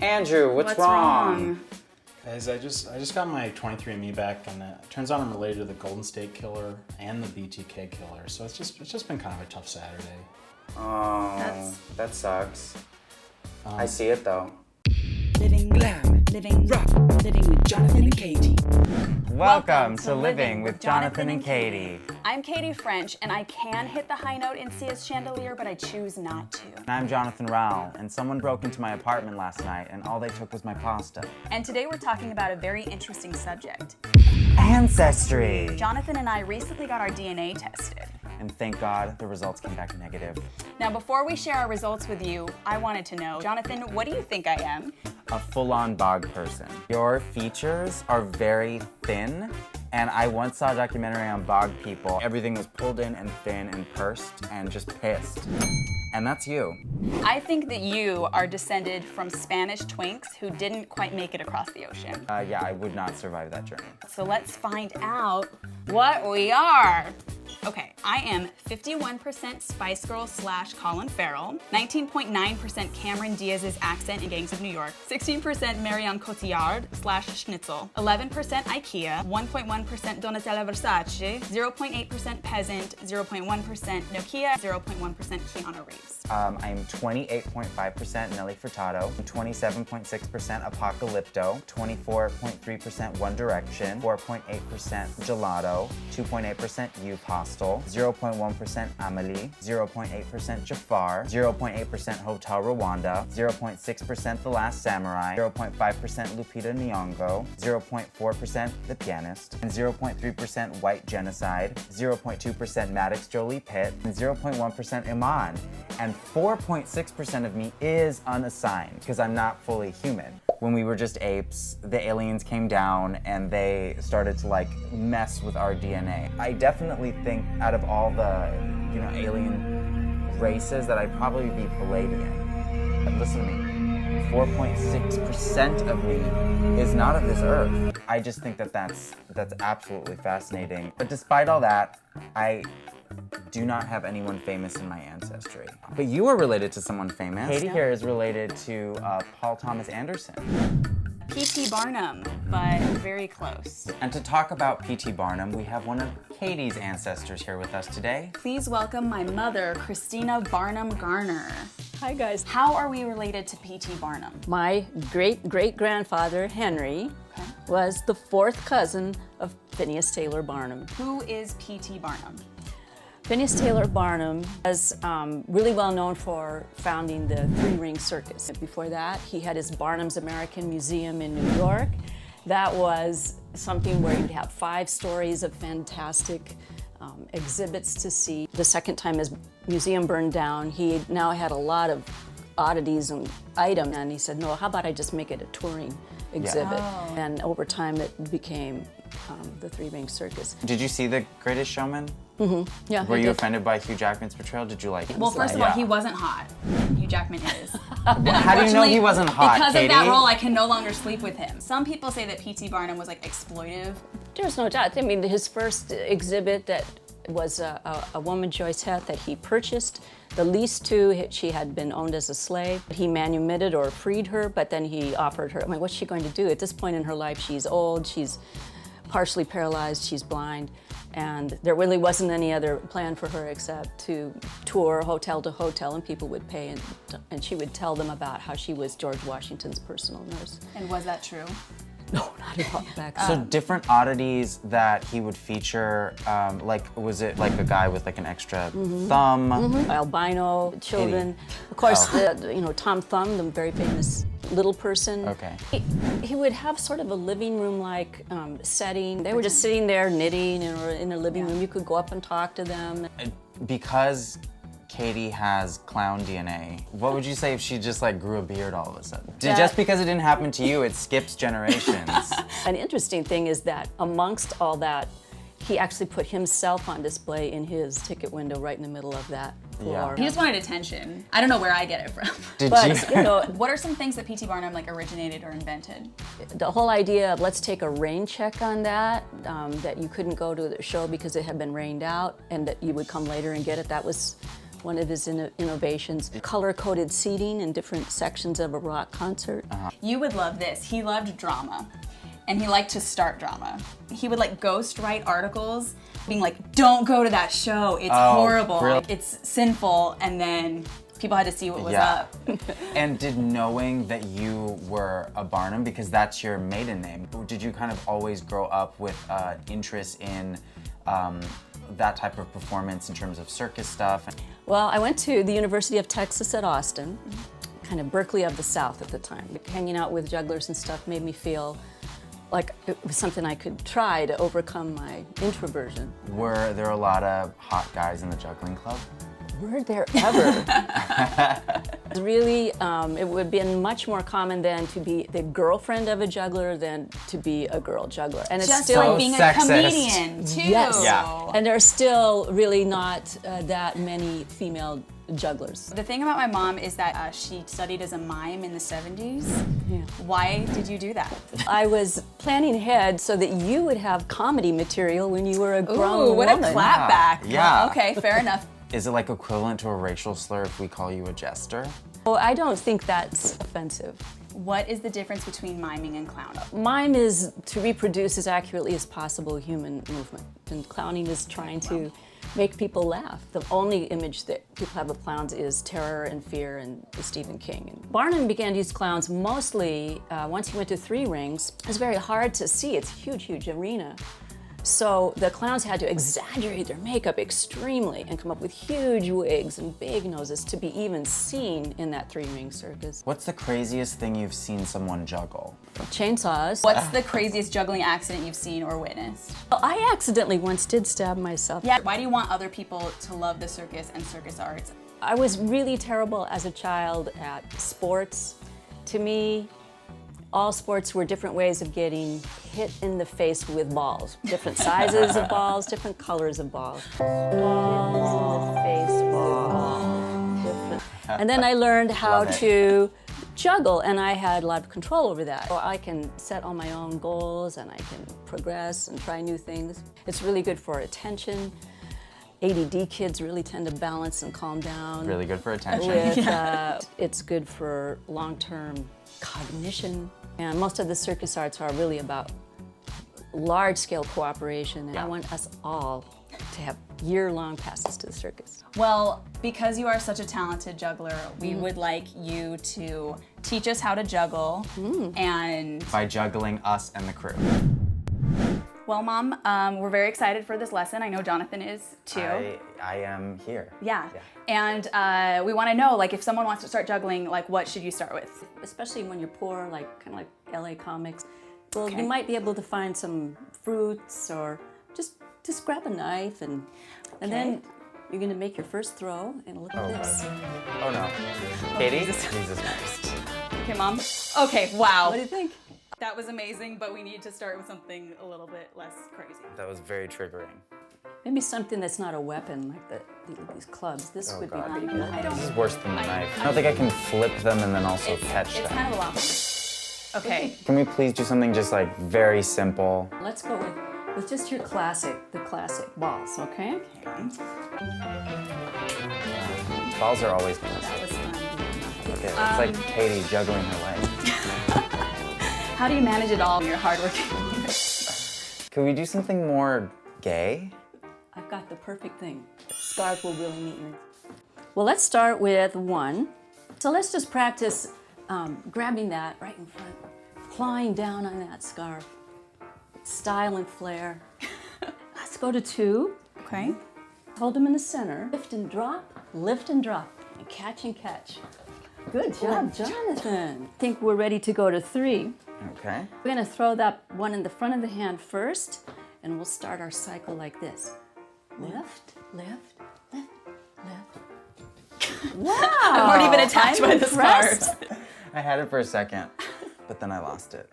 Andrew, what's wrong? Guys, I just got my 23andMe back, and it turns out I'm related to the Golden State Killer and the BTK Killer. So it's just been kind of a tough Saturday. Oh, that sucks. I see it though. Living glam, living rough, living with Jonathan and Katy. Welcome to Living with Jonathan and Katy. I'm Katy French, and I can hit the high note in Sia's chandelier, but I choose not to. And I'm Jonathan Rowell, and someone broke into my apartment last night, and all they took was my pasta. And today we're talking about a very interesting subject. Ancestry! Jonathan and I recently got our DNA tested. And thank God the results came back negative. Now, before we share our results with you, I wanted to know, Jonathan, what do you think I am? A full-on bog person. Your features are very thin, and I once saw a documentary on bog people. Everything was pulled in and thin and pursed and just pissed. And that's you. I think that you are descended from Spanish twinks who didn't quite make it across the ocean. Yeah, I would not survive that journey. So let's find out what we are. Okay, I am 51% Spice Girl / Colin Farrell, 19.9% Cameron Diaz's accent in Gangs of New York, 16% Marion Cotillard / Schnitzel, 11% IKEA, 1.1% Donatella Versace, 0.8% Peasant, 0.1% Nokia, 0.1% Keanu Reeves. I'm 28.5% Nelly Furtado, 27.6% Apocalypto, 24.3% One Direction, 4.8% Gelato, 2.8% Youth Hostel, 0.1% Amelie, 0.8% Jafar, 0.8% Hotel Rwanda, 0.6% The Last Samurai, 0.5% Lupita Nyong'o, 0.4% The Pianist, and 0.3% White Genocide, 0.2% Maddox Jolie Pitt, and 0.1% Iman. And 4.6% of me is unassigned, because I'm not fully human. When we were just apes, the aliens came down and they started to like mess with our DNA. I definitely think out of all the, alien races that I'd probably be Palladian. But listen to me, 4.6% of me is not of this earth. I just think that that's absolutely fascinating. But despite all that, I do not have anyone famous in my ancestry. But you are related to someone famous. Katy here is related to Paul Thomas Anderson. P.T. Barnum, but very close. And to talk about P.T. Barnum, we have one of Katy's ancestors here with us today. Please welcome my mother, Christina Barnum Garner. Hi guys. How are we related to P.T. Barnum? My great-great-grandfather, Henry, was the fourth cousin of Phineas Taylor Barnum. Who is P.T. Barnum? Phineas Taylor Barnum was really well known for founding the three-ring circus. Before that, he had his Barnum's American Museum in New York. That was something where you'd have 5 stories of fantastic exhibits to see. The second time his museum burned down, he now had a lot of oddities and items, and he said, no, how about I just make it a touring exhibit? Yeah. Oh. And over time, it became the three-ring circus. Did you see The Greatest Showman? Mm-hmm. Yeah. Were you offended by Hugh Jackman's portrayal? Did you like it? Well, first of all, he wasn't hot. Hugh Jackman is. How do you know he wasn't hot, Because Katy? of that role, I can no longer sleep with him. Some people say that P.T. Barnum was like exploitive. There's no doubt. I mean, his first exhibit that was a woman, Joyce Heth, that he purchased. The lease to, she had been owned as a slave. He manumitted or freed her, but then he offered her, I mean, what's she going to do? At this point in her life, she's old, she's partially paralyzed, she's blind, and there really wasn't any other plan for her except to tour hotel to hotel, and people would pay, and she would tell them about how she was George Washington's personal nurse. And was that true? No, not at all. Back So different oddities that he would feature, was it like a guy with like an extra thumb? Albino children. Of course, Tom Thumb, the very famous little person. Okay. He would have sort of a living room-like setting. They were just sitting there knitting in a living room. You could go up and talk to them. Because Katy has clown DNA, what would you say if she just like grew a beard all of a sudden? Just because it didn't happen to you, it skips generations. An interesting thing is that amongst all that, he actually put himself on display in his ticket window right in the middle of that floor. He just wanted attention. I don't know where I get it from. What are some things that P.T. Barnum like originated or invented? The whole idea of let's take a rain check on that, that you couldn't go to the show because it had been rained out and that you would come later and get it, that was one of his innovations. Color-coded seating in different sections of a rock concert. You would love this. He loved drama, and he liked to start drama. He would like ghost write articles being like, don't go to that show, it's horrible, really? it's sinful, and then people had to see what was up. And did knowing that you were a Barnum, because that's your maiden name, did you kind of always grow up with interest in that type of performance in terms of circus stuff? Well, I went to the University of Texas at Austin, kind of Berkeley of the South at the time. Hanging out with jugglers and stuff made me feel like it was something I could try to overcome my introversion. Were there a lot of hot guys in the juggling club? Were there ever? Really, it would have been much more common then to be the girlfriend of a juggler than to be a girl juggler. And it's Just still like being sexist. a comedian, too. Yes. Yeah. And there are still really not that many female jugglers. The thing about my mom is that she studied as a mime in the 70s. Yeah. Why did you do that? I was planning ahead so that you would have comedy material when you were a grown Ooh, what woman. a clapback. Yeah. Well, okay, fair enough. Is it like equivalent to a racial slur if we call you a jester? Well, I don't think that's offensive. What is the difference between miming and clowning? Mime is to reproduce as accurately as possible human movement, and clowning is trying to make people laugh. The only image that people have of clowns is terror and fear and Stephen King. And Barnum began to use clowns mostly once he went to 3 rings. It was very hard to see. It's a huge, huge arena. So the clowns had to exaggerate their makeup extremely and come up with huge wigs and big noses to be even seen in that 3-ring circus. What's the craziest thing you've seen someone juggle? Chainsaws. What's the craziest juggling accident you've seen or witnessed? Well, I accidentally once did stab myself. Yeah. Why do you want other people to love the circus and circus arts? I was really terrible as a child at sports. To me, all sports were different ways of getting hit in the face with balls. Different sizes of balls, different colors of balls. Balls in the face, balls. Different. And then I learned how to juggle, and I had a lot of control over that. So I can set all my own goals, and I can progress and try new things. It's really good for attention. ADD kids really tend to balance and calm down. Really good for attention. It's good for long-term cognition. And most of the circus arts are really about large-scale cooperation. And I want us all to have year-long passes to the circus. Well, because you are such a talented juggler, we would like you to teach us how to juggle and... By juggling us and the crew. Well, Mom, we're very excited for this lesson. I know Jonathan is too. I am here. Yeah. And we want to know, like, if someone wants to start juggling, like, what should you start with? Especially when you're poor, like kind of like LA comics. Well, Okay. you might be able to find some fruits or just grab a knife and then you're gonna make your first throw and look at this. Oh no. Katie? Jesus Christ. Okay, Mom. Okay, wow. What do you think? That was amazing, but we need to start with something a little bit less crazy. That was very triggering. Maybe something that's not a weapon like these clubs. This would be pretty good. I don't... This is worse than the knife. I don't think I can flip them and then also catch It's them. kind of a lot. Okay. Can we please do something just like very simple? Let's go with just the classic balls, okay? Balls are always That classic. was fun. Okay, it's like Katie juggling her legs. How do you manage it all when you're hardworking? Can we do something more gay? I've got the perfect thing. Scarf will really meet you. Well, let's start with 1. So let's just practice grabbing that right in front, clawing down on that scarf. Style and flair. Let's go to 2. Okay. Hold them in the center. Lift and drop, and catch and catch. Good job, Jonathan. I think we're ready to go to 3. Okay. We're gonna throw that one in the front of the hand first, and we'll start our cycle like this. Lift, lift, lift, lift. Wow! I've already been attached by the impressed. scarves. I had it for a second, but then I lost it.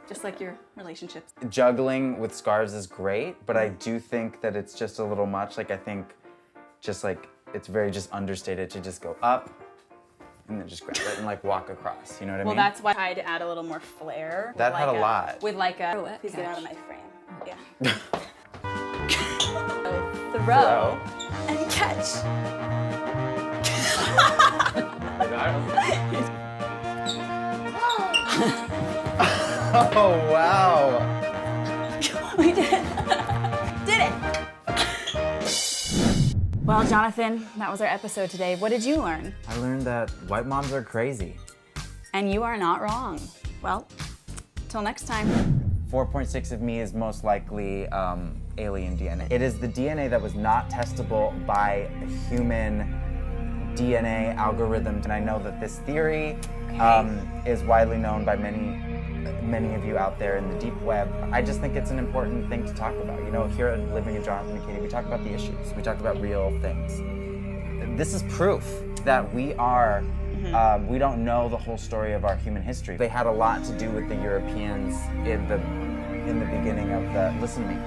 Just like your relationships. Juggling with scarves is great, but I do think that it's just a little much. Like I think just like it's very just understated to just go up and then just grab it and like walk across. You know what I Well, mean? that's why I tried to add a little more flair. That with had like a lot. With like a, Pirouette please get out of catch. my frame. Yeah. Throw. Throw. And catch. Oh, wow. We did. Did it. Well, Jonathan, that was our episode today. What did you learn? I learned that white moms are crazy. And you are not wrong. Well, till next time. 4.6 of me is most likely alien DNA. It is the DNA that was not testable by a human DNA algorithm. And I know that this theory is widely known by many of you out there in the deep web. I just think it's an important thing to talk about. You know, here at Living with Jonathan and Katy, we talk about the issues. We talk about real things. This is proof that we are, we don't know the whole story of our human history. They had a lot to do with the Europeans in the beginning of the, listen to me,